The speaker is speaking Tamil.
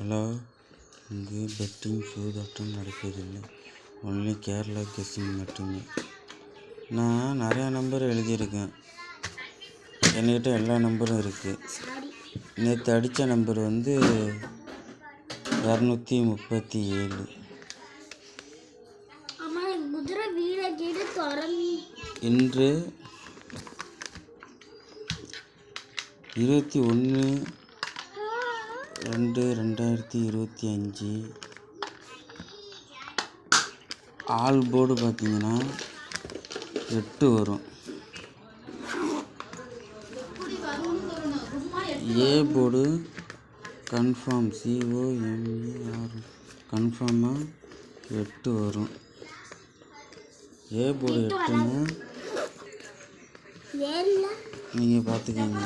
ஹலோ, இங்கு பெட்டிங் சூதாட்டம் நடப்பதில்லை. ஒன்லி கேரளா கெஸ்ஸிங் மட்டுமே. நான் நிறையா நம்பர் எழுதியிருக்கேன். என்கிட்ட எல்லா நம்பரும் இருக்குது. நேற்று அடித்த நம்பர் 237. இன்று 21/2/2025 ஆல் போர்டு பார்த்தீங்கன்னா 8 வரும். ஏ போர்டு கன்ஃபார்ம் COMER கன்ஃபார்மாக 8 வரும். ஏ போர்டு 8ன்னு நீங்கள் பார்த்துக்கோங்க.